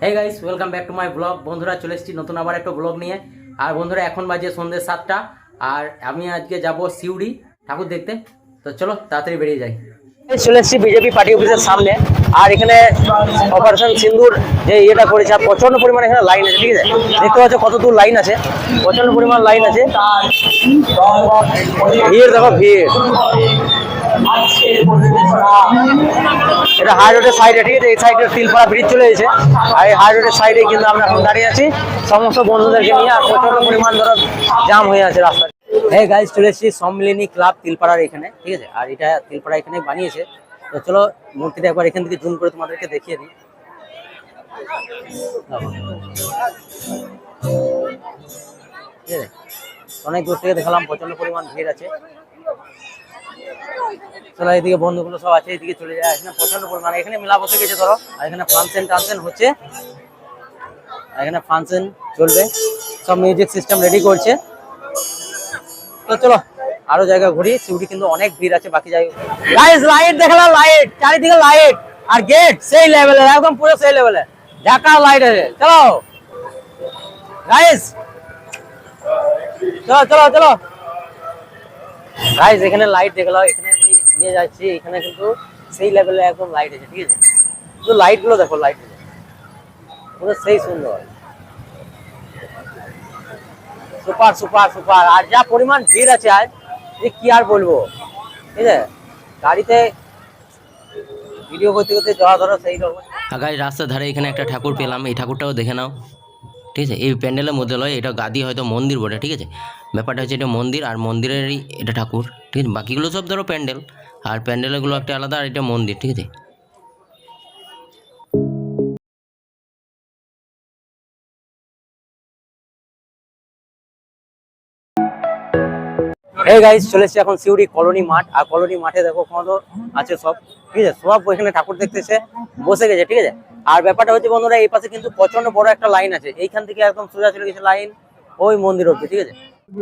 Hey guys, welcome back to my blog. বন্ধুরা চলে এসেছি নতুন আবার একটা ব্লগ নিয়ে। আর বন্ধুরা এখন বাজে সন্ধ্যে 7টা, আর আমি আজকে যাব সিউড়ি ঠাকুর দেখতে। তো চলো তাড়াতাড়ি বেরিয়ে যাই। চলে এসেছি বিজেপি পার্টি অফিসের সামনে। আর এখানে অপারেশন সিন্দুর যে ইয়েটা করেছে, আর প্রচন্ড পরিমাণে এখানে লাইন আছে, ঠিক আছে? দেখতে পাচ্ছ কত দূর লাইন আছে, প্রচন্ড পরিমাণ লাইন আছে। ভিড় দেখো, ভিড়। এটা হাই রোডের সাইডে, ঠিক আছে? এই সাইডে তিলপাড়া ব্রিজ চলে এসেছে, আর এই হাই রোডের সাইডে কিন্তু আমরা এখন দাঁড়িয়ে আছি সমস্ত বন্ধুদেরকে নিয়ে। আর প্রচন্ড পরিমাণ ধরো জাম হয়ে আছে রাস্তায়। এই গাইস, চলে এসেছি সম্মিলনী ক্লাব তিলপাড়ার এখানে, ঠিক আছে? আর এটা তিলপাড়া এখানে বানিয়েছে। তো চলো মূর্তিটা একবার এখান থেকে জুম করে তোমাদেরকে দেখিয়ে দিই। ঠিক আছে, অনেক দূর থেকে দেখালাম, প্রচন্ড পরিমাণ ভিড় আছে। চলো এইদিকে বন্ধুগুলো সব আছে, এইদিকে চলে যায়। এখানে প্রচন্ড পরিমাণে এখানে মেলা বসে গেছে ধরো, আর এখানে ফাংশন টাংশন হচ্ছে, এখানে ফাংশন চলবে, সব মিউজিক সিস্টেম রেডি করছে। তো চলো আরো জায়গা ঘুরি। সিউড়ি কিন্তু অনেক ভিড় আছে বাকি জায়গায়। গাইস, লাইট দেখলাম, লাইট চারিদিকে লাইট, আর গেট সেই লেভেলের, একদম পুরো সেই লেভেলের ঢাকা লাইট আছে। চলো গাইস, চলো চলো চলো গাইস, এখানে লাইট দেখলাম, এখানে নিয়ে যাচ্ছি, এখানে কিন্তু সেই লেভেলে একদম লাইট আছে, ঠিক আছে? তো লাইট গুলো দেখো, লাইট পুরো সেই সুন্দর, সুপার সুপার সুপার। আর যা পরিমাণ ভিড় আছে আজ, যে কি আর বলবো, ঠিক আছে? গাড়িতে ভিডিও করতে করতে যাওয়া ধরো সেই রকম। গাড়ি রাস্তার ধারে এখানে একটা ঠাকুর পেলাম, এই ঠাকুরটাও দেখে নাও, ঠিক আছে? এই প্যান্ডেলের মধ্যে নয়, এটা গাদি হয়তো মন্দির বটে, ঠিক আছে? ব্যাপারটা হচ্ছে এটা মন্দির, আর মন্দিরেরই এটা ঠাকুর, ঠিক আছে? বাকিগুলো সব ধরো প্যান্ডেল, আর প্যান্ডেলগুলো একটা আলাদা, আর এটা মন্দির, ঠিক আছে? এই গাইস, চলে এসেছি এখন সিউড়ি কলোনি মাঠ। আর কলোনি মাঠে দেখো কত আছে সব, ঠিক আছে? সব ওইখানে ঠাকুর দেখতে এসে বসে গেছে, ঠিক আছে? আর ব্যাপারটা হচ্ছে বন্ধুরা, এই পাশে কিন্তু প্রচন্ড বড় একটা লাইন আছে, এইখান থেকে একদম সোজা চলে গেছে লাইন ওই মন্দির অব্দি, ঠিক আছে?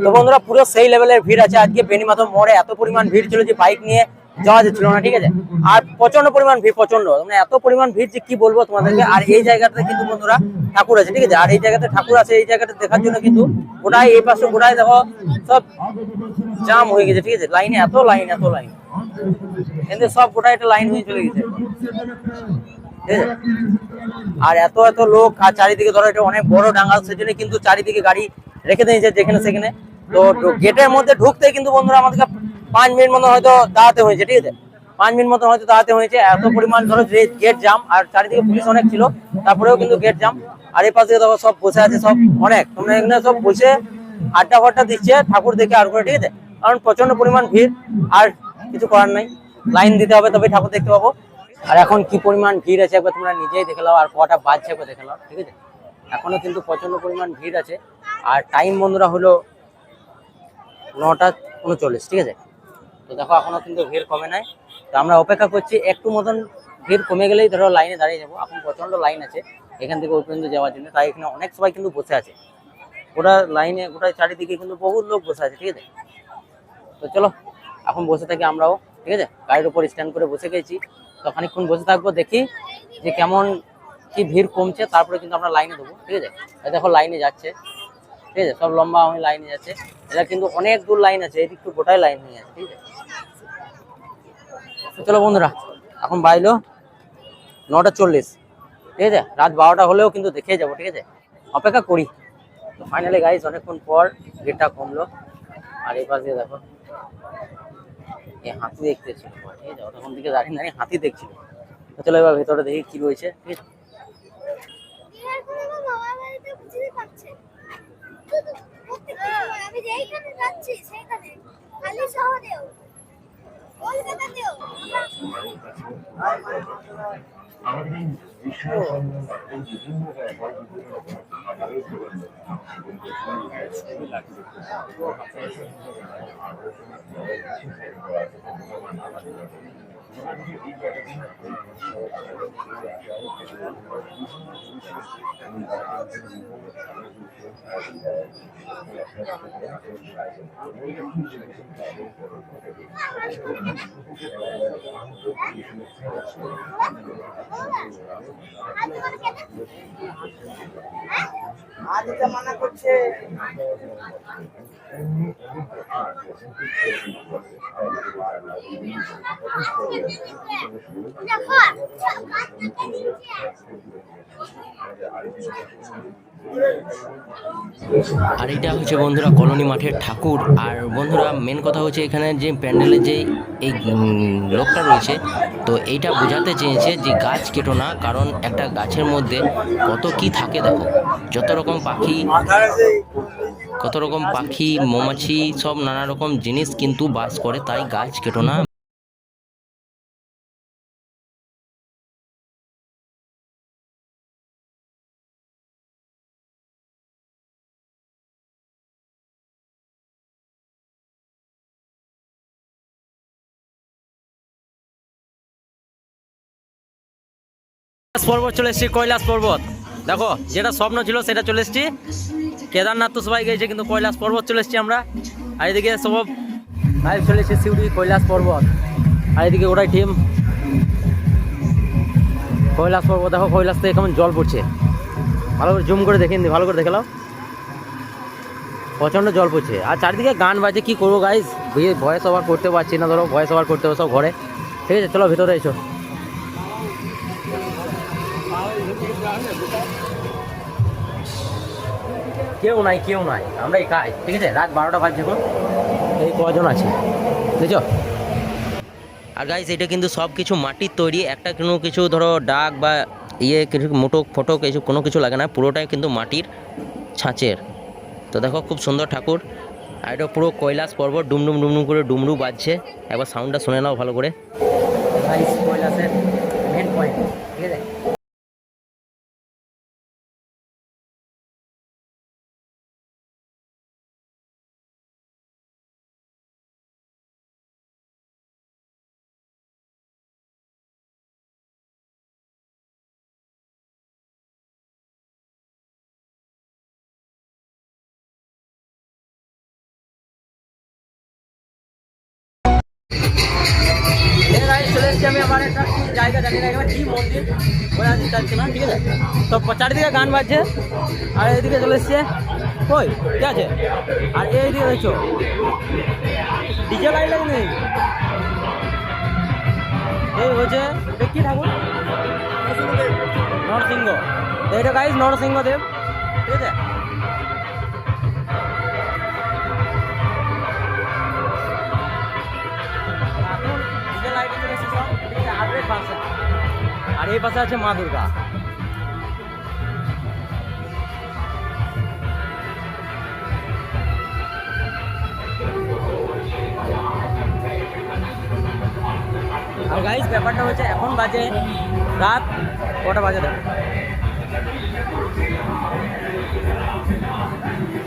তো বন্ধুরা পুরো সেই লেভেলের ভিড় আছে আজকে। বেনিমাধব মোড়ে এত পরিমাণ ভিড় ছিল যে বাইক নিয়ে যাওয়া যাচ্ছিল না, ঠিক আছে? আর প্রচন্ড পরিমাণ ভিড়, প্রচন্ড মানে এত পরিমাণ ভিড় যে কি বলবো তোমাদেরকে। আর এই জায়গাটাতে কিন্তু বন্ধুরা ঠাকুর আছে, ঠিক আছে? আর এই জায়গাতে ঠাকুর আছে, এই জায়গাটা দেখার জন্য কিন্তু গোটাই এই পাশে গোটাই দেখো সব জাম হয়ে গেছে, ঠিক আছে? লাইনে এত লাইন, এত লাইন, কিন্তু সব গোটাই একটা লাইন হয়ে চলে গেছে, ঠিক আছে? আর এত এত লোক, আর চারিদিকে ধরো এটা অনেক বড় ডাঙ্গা, সেজন্য কিন্তু চারিদিকে গাড়ি রেখে দিয়েছে যেখানে সেখানে। তো গেটের মধ্যে ঢুকতে কিন্তু বন্ধুরা আমাদেরকে 5 মিনিট মতো হয়তো দাঁড়াতে হয়েছে, ঠিক আছে? 5 মিনিট মতো হয়তো দাঁড়াতে হয়েছে, এত পরিমাণ ধরো গেট জাম। আর চারিদিকে পুলিশ অনেক ছিল, তারপরেও কিন্তু গেট জাম। আর এই পাশে দেখো সব বসে আছে, সব অনেক, তোমরা এখানে সব বসে আড্ডা ফাড্ডা দিচ্ছে ঠাকুর দেখে আর করে, ঠিক আছে? কারণ প্রচন্ড পরিমাণ ভিড়, আর কিছু করার নাই, লাইন দিতে হবে তবে ঠাকুর দেখতে পাবো। আর এখন কি পরিমাণ ভিড় আছে একবার তোমরা নিজেই দেখে নাও, আর কটা বাজছে একবার দেখে নাও, ঠিক আছে? এখনো কিন্তু প্রচন্ড পরিমাণ ভিড় আছে। আর টাইম বন্ধুরা হলো 9:39, ঠিক আছে? তো দেখো এখনো কিন্তু ভিড় কমে নাই। তো আমরা অপেক্ষা করছি, একটু মতন ভিড় কমে গেলেই ধরো লাইনে দাঁড়িয়ে যাবো। এখন প্রচন্ড লাইন আছে এখান থেকে ওই পর্যন্ত যাওয়ার জন্য, তাই এখানে অনেক সবাই কিন্তু বসে আছে, গোটা লাইনে গোটা চারিদিকে কিন্তু বহু লোক বসে আছে, ঠিক আছে? তো চলো এখন বসে থাকি আমরাও, ঠিক আছে? গাড়ির উপর স্ট্যান্ড করে বসে গেছি, তো খানিকক্ষণ বসে থাকবো, দেখি যে কেমন কি ভিড় কমছে, তারপরে কিন্তু আমরা লাইনে দেবো, ঠিক আছে? দেখো লাইনে যাচ্ছে, ঠিক আছে? সব লম্বা হয়ে লাইনে যাচ্ছে, এটা কিন্তু অনেক দূর লাইন আছে, এদিক তো গোটাই লাইন হয়ে আছে, ঠিক আছে? তো চলো বন্ধুরা, এখন বাইলো 9:40, ঠিক আছে? রাত 12টা হলেও কিন্তু দেখে যাবো, ঠিক আছে? অপেক্ষা করি। তো ফাইনালি গাইস অনেকক্ষণ পর ভিড়টা কমলো। আর এই পাশে দেখো এই হাতি দেখতে ছিল, ঠিক আছে? তখন দিকে দাঁড়িয়ে দাঁড়িয়ে হাতি দেখছিল। তো চলো এবার ভেতরে দেখি কি রয়েছে, ঠিক আছে? আজ মানা করছে। আর এটা হচ্ছে বন্ধুরা কলোনি মাঠের ঠাকুর। আর বন্ধুরা মেন কথা হচ্ছে এখানে যে প্যান্ডেলের যে এই লোকটা রয়েছে, তো এইটা বোঝাতে চেয়েছে যে গাছ কেটো না, কারণ একটা গাছের মধ্যে কত কি থাকে দেখো, যত রকম পাখি মৌমাছি সব নানা রকম জিনিস কিন্তু বাস করে, তাই গাছ কেটো না। পর্বত চলে এসেছি, কৈলাস পর্বত দেখো, যেটা স্বপ্ন ছিল সেটা চলে এসেছি। কেদারনাথ তো সবাই গেছে, কিন্তু কৈলাস পর্বত চলে এসেছি আমরা। আর এদিকে সব লাইভ চলে এসেছে সিউড়ি কৈলাস পর্বত। আর এদিকে ওরাই টিম কৈলাস পর্বত। দেখো কৈলাস থেকে কেমন জল পড়ছে, ভালো করে জুম করে দেখেন, ভালো করে দেখে নাও, প্রচণ্ড জল পড়ছে। আর চারিদিকে গান বাজে, কি করবো গাইজ, ভয়েস ওভার করতে পারছি না, ধরো ভয়েস ওভার করতে হবে সব ঘরে। ঠিক আছে, চলো ভিতরে এসো। কেউ নাই, আমরা একাই। ঠিক আছে, রাত 12টা বাজছে এখন, এই কজন আছে বুঝছো। আর গাইস এটা কিন্তু সব কিছু মাটির তৈরি, একটা কোনো কিছু ধরো ডাক বা কিছু মোটক ফটক কিছু কোনো কিছু লাগে না, পুরোটাই কিন্তু মাটির ছাঁচের। তো দেখো খুব সুন্দর ঠাকুর। আর এটা পুরো কৈলাস পর্বত, ডুমডুম ডুমডুম করে ডুমরু বাজছে, একবার সাউন্ডটা শুনে নাও ভালো করে। গাইস কৈলাসের মেন পয়েন্ট, ঠিক আছে। চলে এসেছি আমি আমার একটা জায়গা, জানি না এবার কি মন্দির বোঝা যাচ্ছে না, ঠিক আছে। তো চারিদিকে গান বাজছে, আর এইদিকে চলে এসছে কই ঠিক আছে। আর এইদিকে দেখছো ডিজে লাইট লাগে নেই, এই হচ্ছে কি ঠাকুর, নরসিংহ। এইটা গাইজ নরসিংহ দেব, ঠিক আছে। আর এই পাশে আছে মা দুর্গা। আর গাইস ব্যাপারটা হচ্ছে এখন বাজে রাত কটা বাজে দেখো,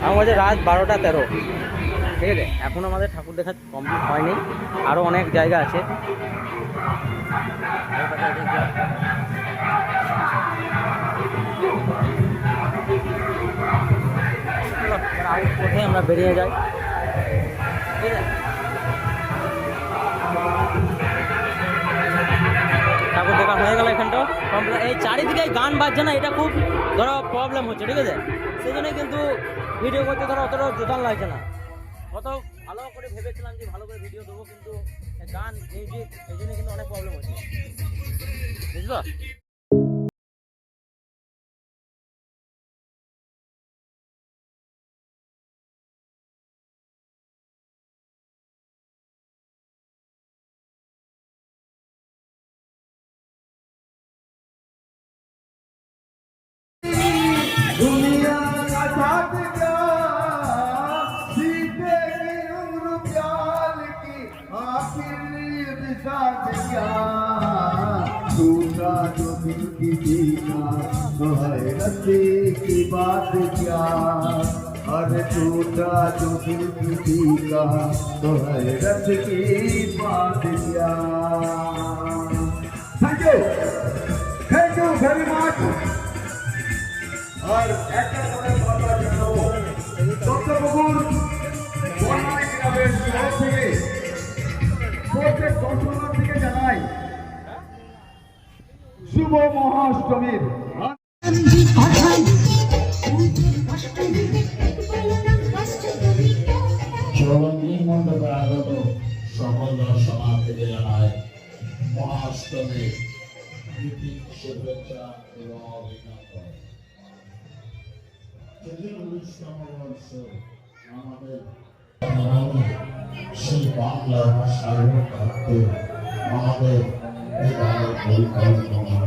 এখন বাজে রাত 12টা 13। ঠিক আছে, এখন আমাদের ঠাকুর দেখা কমপ্লিট হয়নি, আরও অনেক জায়গা আছে। কোথায় আমরা বেরিয়ে যাই, ঠিক আছে। ঠাকুর দেখা হয়ে গেল এখানটাও কমপ্লিট। এই চারিদিকে গান বাজছে না, এটা খুব ধরো প্রবলেম হচ্ছে, ঠিক আছে। সেই জন্যই কিন্তু ভিডিও করতে ধরো অতটা জোতান লাগছে না। কত ভালো করে ভেবেছিলাম যে ভালো করে ভিডিও দেবো, কিন্তু গান মিউজিক এই জন্য কিন্তু অনেক প্রবলেম হচ্ছে, বুঝলো। दूसरा जो दिल की जीना तो है रस्ते की बात क्या। अरे टूटा जो दिल किसी का तो हैरत की बात क्या। Thank you very much. और একটা করে কথা জানাবো দত্তপুকুর বনাই গ্রামের তরফ থেকে প্রত্যেক দর্শনার্থীকে জানাই শুভ মহাষ্টমীর। চরণী মণ্ডপে আগত সকল দর্শনার্থীকে জানায় মহাষ্টমীর প্রীতি শুভেচ্ছা এবং অভিনন্দন। যদিও 19তম বর্ষ আমাদের সেই বাংলা ভাষার থাকতে আমাদের বিধায়ক পরিকল্পনা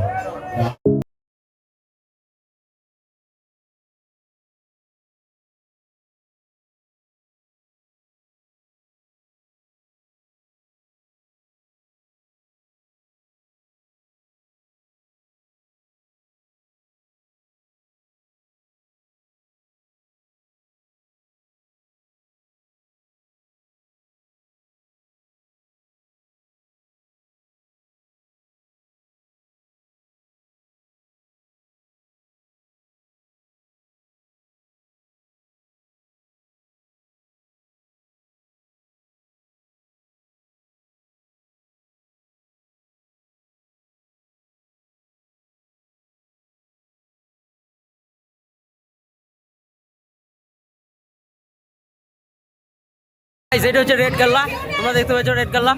এটা হচ্ছে রেড কাল্লা, তোমরা দেখতে পাচ্ছ রেড কাল্লা।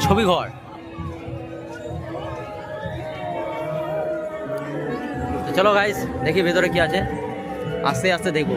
ছবি ঘর। চলো গাইস দেখি ভেতরে কি আছে, আস্তে আস্তে দেখবো।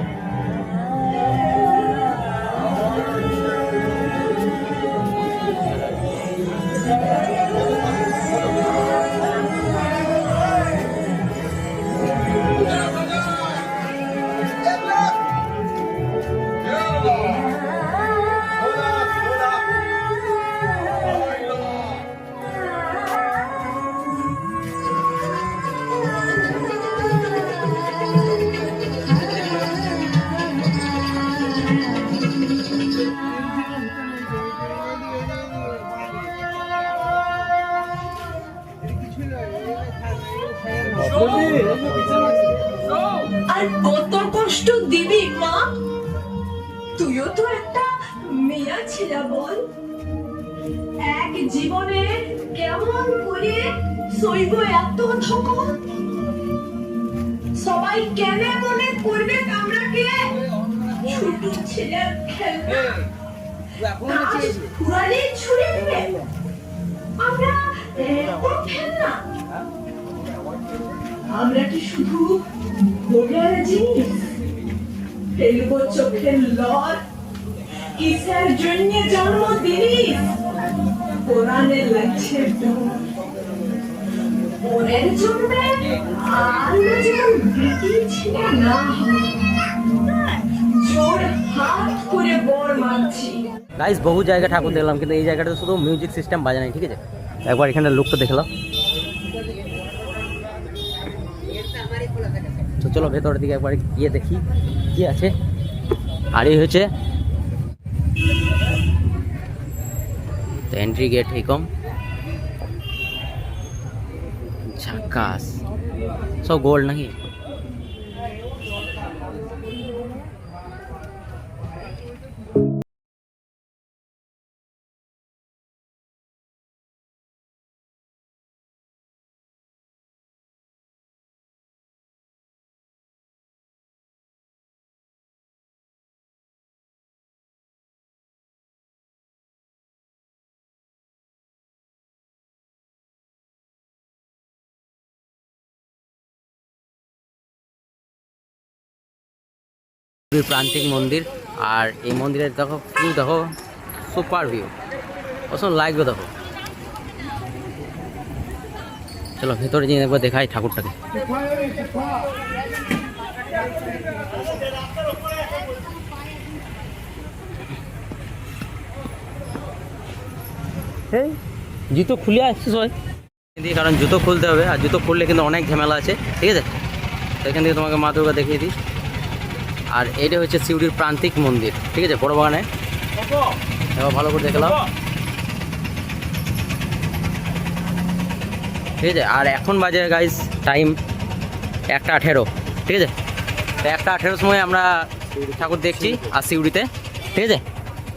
আর কত কষ্ট দিবি মা, তুইও তো একটা মেয়া ছিলা বল। এক জীবনে কেমন করে সইব এত ধকল, সবাই কেন মনে করবে আমরাকে ছোট ছেলের খেলনা, ফুরালি ছুড়ে দিবে আমরা কোন খেলনা। আমরা কি শুধু ভোগের জিনিস, ফেলবো চোখের লর, কিসের জন্য জন্ম দিলিস, কোরআনে লাগছে ওরের জন্মে আল্লাহ যেন বৃতি ছিল না, জোর হাত করে বর মারছি। গাইস বহু জায়গায় ঠাকুর দেখলাম, কিন্তু এই জায়গাটা শুধু মিউজিক সিস্টেম বাজে নাই, ঠিক আছে। একবার এখানে লুকটা দেখলাম। তো চলো ভেতরের দিকে একবার গিয়ে দেখি কি আছে। আর এই হচ্ছে এন্ট্রি গেট, এরকম ঝাক্কাস, সব গোল্ড নাকি। প্রান্তিক মন্দির, আর এই মন্দিরের দেখো ভিউ, দেখো সুপার ভিউ, অসম লাগবে দেখো। চলো ভেতরে গিয়ে একবার দেখাই ঠাকুরটাকে। এই জুতো খুলে আসছে সবাই দিয়ে, কারণ জুতো খুলতে হবে, আর জুতো খুললে কিন্তু অনেক ঝামেলা আছে, ঠিক আছে। তো এখান থেকে তোমাকে মা দুর্গা দেখিয়ে দিই। আর এটা হচ্ছে সিউড়ির প্রান্তিক মন্দির, ঠিক আছে, বড় বাগানে। এবার ভালো করে দেখলাম, ঠিক আছে। আর এখন বাজে গাইস টাইম 1:18, ঠিক আছে। তো 1:18 সময় আমরা ঠাকুর দেখছি আর সিউড়িতে, ঠিক আছে।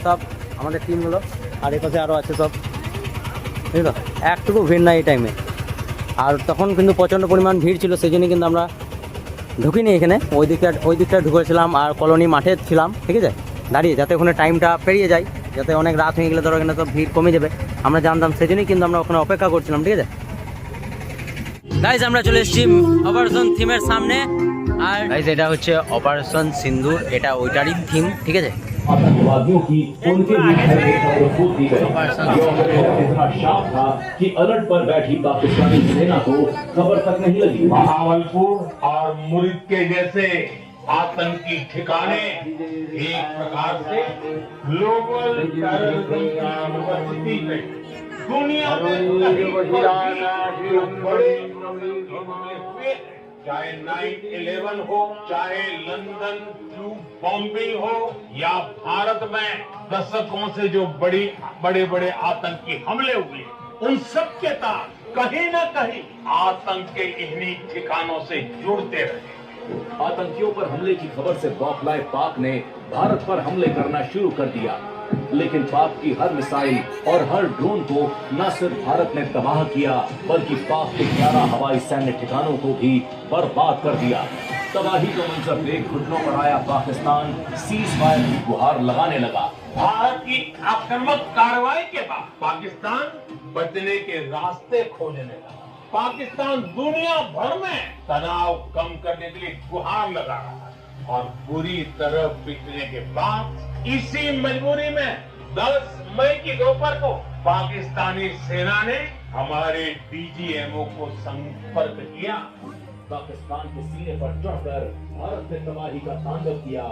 সব আমাদের টিমগুলো, আর এ পাশে আরও আছে সব, বুঝলো। একটুকু ভিড় নাই এই টাইমে। আর তখন কিন্তু প্রচণ্ড পরিমাণ ভিড় ছিল, সেই জন্য কিন্তু আমরা ঢুকিনি এখানে, ওই দিকটা ঢুকেছিলাম আর কলোনি মাঠে ছিলাম, ঠিক আছে, দাঁড়িয়ে, যাতে ওখানে টাইমটা পেরিয়ে যায়, যাতে অনেক রাত হয়ে গেলে ধরো এখানে তো ভিড় কমে যাবে, আমরা জানতাম, সেই জন্যই কিন্তু আমরা ওখানে অপেক্ষা করছিলাম, ঠিক আছে। গাইজ আমরা চলে এসেছি অপারেশন থিমের সামনে। আর গাইজ এটা হচ্ছে অপারেশন সিন্দুর, এটা ওইটারই থিম, ঠিক আছে। आतंकवादियों की उनके बीच में खबर फूट दी गई। ये ऑपरेशन इतना शार्प था कि अलर्ट पर बैठी पाकिस्तानी सेना को खबर तक नहीं लगी। बहावलपुर और मुरिद के जैसे आतंकी ठिकाने एक प्रकार से ग्लोबल टेररिज्म की उपस्थिति में दुनिया में कहीं पर भी जो बड़े हमले हुए, चाहे 9/11 हो, चाहे लंदन ट्यूब बॉम्बिंग हो, या भारत में दशकों से जो बड़े बड़े आतंकी हमले हुए, उन सब के तार कहीं न कहीं आतंक के इन्हीं ठिकानों से जुड़ते रहे। आतंकियों पर हमले की खबर से बौखलाए पाक ने भारत पर हमले करना शुरू कर दिया, लेकिन पाक की हर मिसाइल और हर ड्रोन को न सिर्फ भारत ने तबाह किया, बल्कि पाक के 11 हवाई सैन्य ठिकानों को भी बर्बाद कर दिया। तबाही का मंजर देख घुटनों पर आया पाकिस्तान सीज फायर की गुहार लगाने लगा। भारत की आक्रामक कार्रवाई के बाद पाकिस्तान बचने के रास्ते खोजने लगा। पाकिस्तान दुनिया भर में तनाव कम करने के लिए गुहार लगा रहा है, और पूरी तरह पिटने के बाद इसी मजबूरी में 10 मई की दोपहर को पाकिस्तानी सेना ने हमारे डीजीएमओ को संपर्क किया। पाकिस्तान के सीने पर चढ़कर भारत ने तबाही का तांडव किया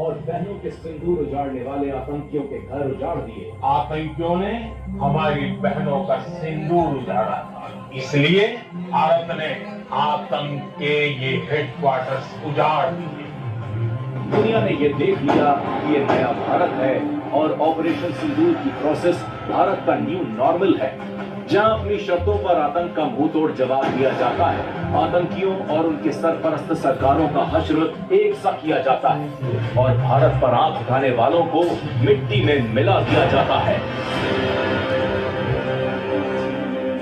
और बहनों के सिंदूर उजाड़ने वाले आतंकियों के घर उजाड़ दिए। आतंकियों ने हमारी बहनों का सिंदूर उजाड़ा, इसलिए भारत ने आतंक के ये हेडक्वार्टर्स उजाड़ दिए। दुनिया ने ये देख लिया कि ये नया भारत है और ऑपरेशन सिंदूर की प्रोसेस भारत का न्यू नॉर्मल है, जहां अपनी शर्तों पर आतंक का मुंह तोड़ जवाब दिया जाता है। आतंकियों और उनके सरपरस्त सरकारों का हश्र एक सा किया जाता है और भारत पर आंख उठाने वालों को मिट्टी में मिला दिया जाता है।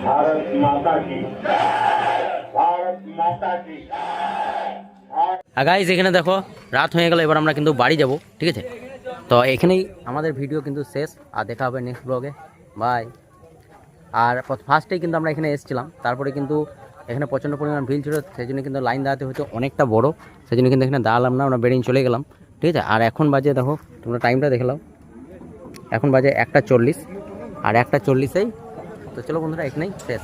भारत माता की, भारत माता की। আর গাইজ এখানে দেখো রাত হয়ে গেল, এবার আমরা কিন্তু বাড়ি যাব, ঠিক আছে। তো এখানেই আমাদের ভিডিও কিন্তু শেষ, আর দেখা হবে নেক্সট ব্লগে, বাই। আর ফার্স্টেই কিন্তু আমরা এখানে এসেছিলাম, তারপরে কিন্তু এখানে প্রচণ্ড পরিমাণ ভিড় ছিল, সেই জন্য কিন্তু লাইন দাঁড়াতে হতো অনেকটা বড়, সেই জন্য কিন্তু এখানে দাঁড়ালাম না, আমরা বেরিয়ে চলে গেলাম, ঠিক আছে। আর এখন বাজে দেখো, তোমরা টাইমটা দেখে নাও, এখন বাজে 1:40, আর 1:40-এই। তো চলো বন্ধুরা, এখানেই শেষ।